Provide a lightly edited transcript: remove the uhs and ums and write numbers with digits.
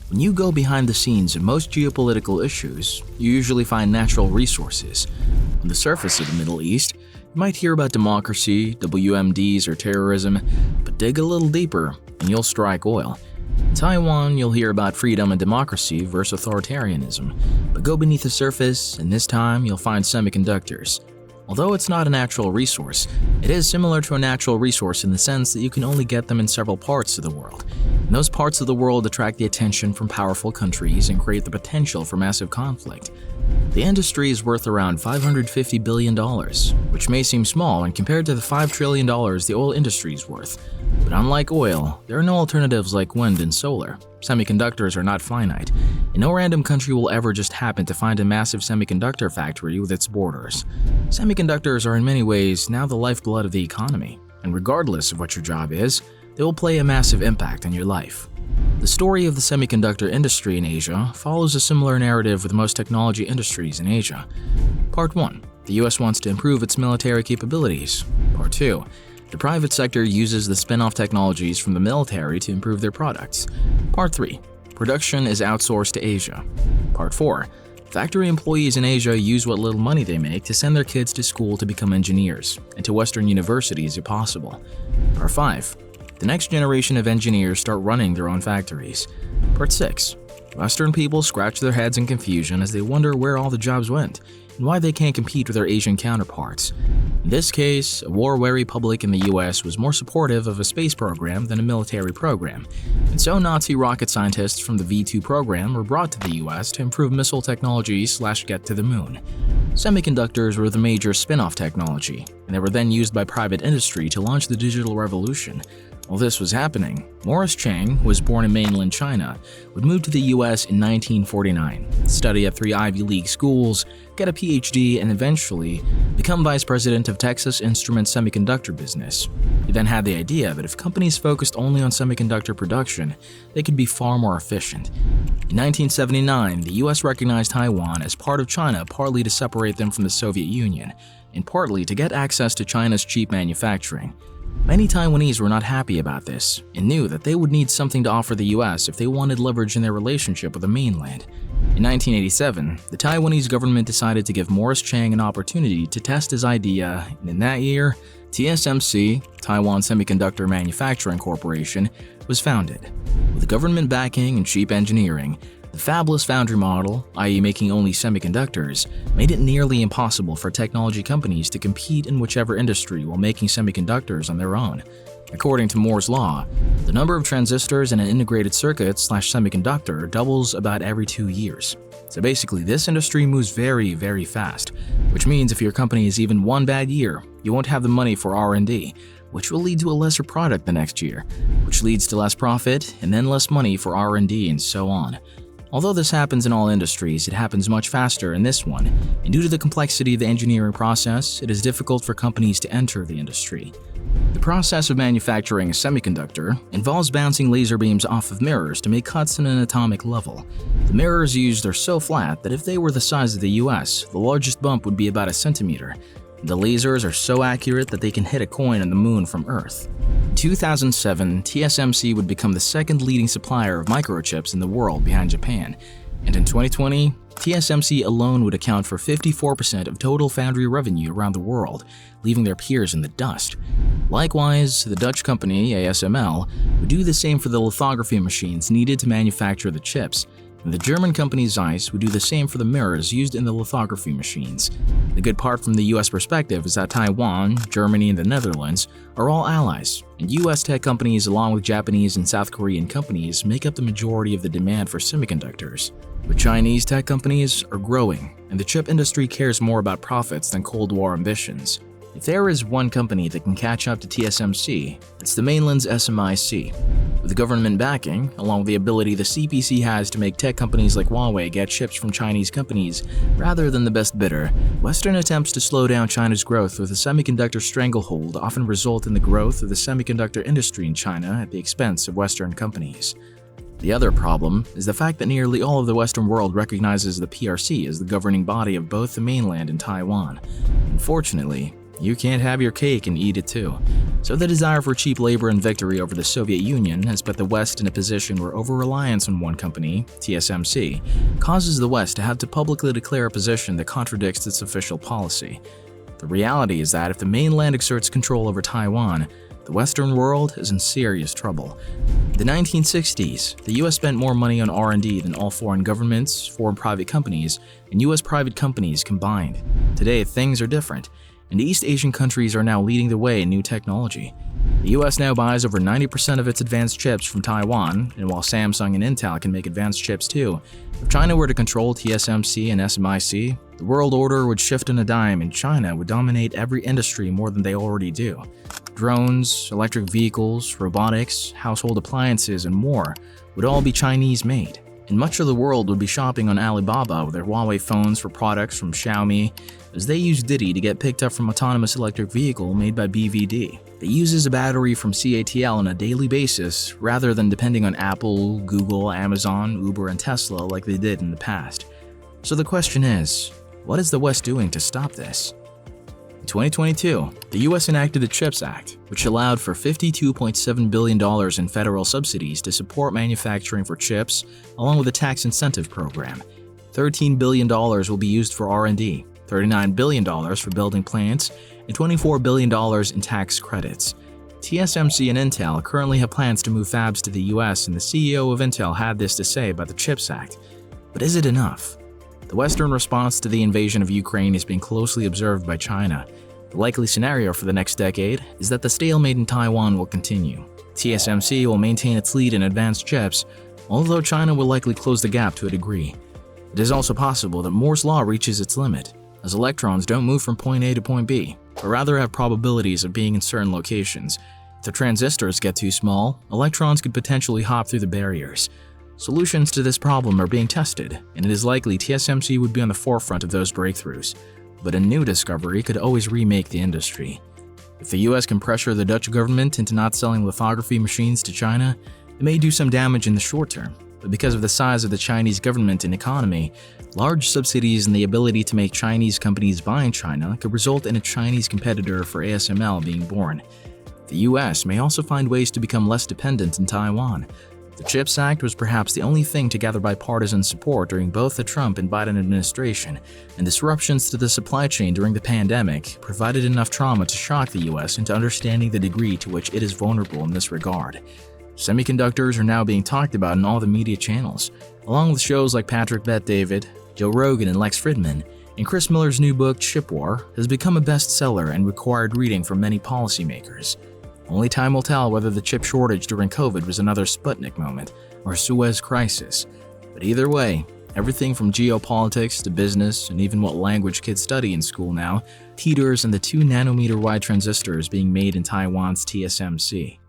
When you go behind the scenes in most geopolitical issues, you usually find natural resources. On the surface of the Middle East, you might hear about democracy, WMDs, or terrorism, but dig a little deeper and you'll strike oil. In Taiwan, you'll hear about freedom and democracy versus authoritarianism, but go beneath the surface and this time you'll find semiconductors. Although it's not a natural resource, it is similar to a natural resource in the sense that you can only get them in several parts of the world. And those parts of the world attract the attention from powerful countries and create the potential for massive conflict. The industry is worth around $550 billion, which may seem small when compared to the $5 trillion the oil industry is worth. But unlike oil, there are no alternatives like wind and solar. Semiconductors are not finite, and no random country will ever just happen to find a massive semiconductor factory with its borders. Semiconductors are in many ways now the lifeblood of the economy, and regardless of what your job is, they will play a massive impact on your life. The story of the semiconductor industry in Asia follows a similar narrative with most technology industries in Asia. Part 1. The US wants to improve its military capabilities. Part 2. The private sector uses the spin-off technologies from the military to improve their products. Part 3. Production is outsourced to Asia. Part 4. Factory employees in Asia use what little money they make to send their kids to school to become engineers, and to Western universities if possible. Part 5. The next generation of engineers start running their own factories. Part 6. Western people scratch their heads in confusion as they wonder where all the jobs went and why they can't compete with their Asian counterparts. In this case, a war-weary public in the US was more supportive of a space program than a military program, and so Nazi rocket scientists from the V2 program were brought to the US to improve missile technology / get to the moon. Semiconductors were the major spin-off technology, and they were then used by private industry to launch the digital revolution. While this was happening, Morris Chang, who was born in mainland China, would move to the US in 1949, study at 3 Ivy League schools, get a PhD, and eventually become vice president of Texas Instruments semiconductor business. He then had the idea that if companies focused only on semiconductor production, they could be far more efficient. In 1979, the US recognized Taiwan as part of China partly to separate them from the Soviet Union, and partly to get access to China's cheap manufacturing. Many Taiwanese were not happy about this and knew that they would need something to offer the US if they wanted leverage in their relationship with the mainland. In 1987, the Taiwanese government decided to give Morris Chang an opportunity to test his idea, and in that year, TSMC, Taiwan Semiconductor Manufacturing Corporation, was founded. With government backing and cheap engineering, the fabless foundry model, i.e. making only semiconductors, made it nearly impossible for technology companies to compete in whichever industry while making semiconductors on their own. According to Moore's law, the number of transistors in an integrated circuit / semiconductor doubles about every 2 years. So basically, this industry moves very, very fast, which means if your company is even one bad year, you won't have the money for R&D, which will lead to a lesser product the next year, which leads to less profit and then less money for R&D and so on. Although this happens in all industries, it happens much faster in this one, and due to the complexity of the engineering process, it is difficult for companies to enter the industry. The process of manufacturing a semiconductor involves bouncing laser beams off of mirrors to make cuts at an atomic level. The mirrors used are so flat that if they were the size of the US, the largest bump would be about a centimeter. The lasers are so accurate that they can hit a coin on the moon from Earth. In 2007, TSMC would become the second leading supplier of microchips in the world behind Japan, and in 2020, TSMC alone would account for 54% of total foundry revenue around the world, leaving their peers in the dust. Likewise, the Dutch company ASML would do the same for the lithography machines needed to manufacture the chips, and the German company Zeiss would do the same for the mirrors used in the lithography machines. The good part from the US perspective is that Taiwan, Germany, and the Netherlands are all allies, and US tech companies along with Japanese and South Korean companies make up the majority of the demand for semiconductors. But Chinese tech companies are growing, and the chip industry cares more about profits than Cold War ambitions. If there is one company that can catch up to TSMC, it's the mainland's SMIC. With the government backing, along with the ability the CPC has to make tech companies like Huawei get chips from Chinese companies rather than the best bidder, Western attempts to slow down China's growth with a semiconductor stranglehold often result in the growth of the semiconductor industry in China at the expense of Western companies. The other problem is the fact that nearly all of the Western world recognizes the PRC as the governing body of both the mainland and Taiwan. Unfortunately, you can't have your cake and eat it too. So the desire for cheap labor and victory over the Soviet Union has put the West in a position where over-reliance on one company, TSMC, causes the West to have to publicly declare a position that contradicts its official policy. The reality is that if the mainland exerts control over Taiwan, the Western world is in serious trouble. In the 1960s, the US spent more money on R&D than all foreign governments, foreign private companies, and US private companies combined. Today, things are different, and East Asian countries are now leading the way in new technology. The US now buys over 90% of its advanced chips from Taiwan, and while Samsung and Intel can make advanced chips too, if China were to control TSMC and SMIC, the world order would shift on a dime and China would dominate every industry more than they already do. Drones, electric vehicles, robotics, household appliances, and more would all be Chinese-made. And much of the world would be shopping on Alibaba with their Huawei phones for products from Xiaomi, as they use Didi to get picked up from autonomous electric vehicle made by BVD. It uses a battery from CATL on a daily basis rather than depending on Apple, Google, Amazon, Uber, and Tesla like they did in the past. So the question is, what is the West doing to stop this? In 2022, the US enacted the CHIPS Act, which allowed for $52.7 billion in federal subsidies to support manufacturing for chips, along with a tax incentive program. $13 billion will be used for R&D, $39 billion for building plants, and $24 billion in tax credits. TSMC and Intel currently have plans to move fabs to the US, and the CEO of Intel had this to say about the CHIPS Act. But is it enough? The Western response to the invasion of Ukraine is being closely observed by China. The likely scenario for the next decade is that the stalemate in Taiwan will continue. TSMC will maintain its lead in advanced chips, although China will likely close the gap to a degree. It is also possible that Moore's law reaches its limit, as electrons don't move from point A to point B, but rather have probabilities of being in certain locations. If the transistors get too small, electrons could potentially hop through the barriers. Solutions to this problem are being tested, and it is likely TSMC would be on the forefront of those breakthroughs. But a new discovery could always remake the industry. If the US can pressure the Dutch government into not selling lithography machines to China, it may do some damage in the short term. But because of the size of the Chinese government and economy, large subsidies and the ability to make Chinese companies buy in China could result in a Chinese competitor for ASML being born. The US may also find ways to become less dependent in Taiwan. The CHIPS Act was perhaps the only thing to gather bipartisan support during both the Trump and Biden administration, and disruptions to the supply chain during the pandemic provided enough trauma to shock the US into understanding the degree to which it is vulnerable in this regard. Semiconductors are now being talked about in all the media channels, along with shows like Patrick Bet-David, Joe Rogan, and Lex Fridman, and Chris Miller's new book, Chip War, has become a bestseller and required reading for many policymakers. Only time will tell whether the chip shortage during COVID was another Sputnik moment or a Suez crisis. But either way, everything from geopolitics to business and even what language kids study in school now teeters in the 2 nanometer wide transistors being made in Taiwan's TSMC.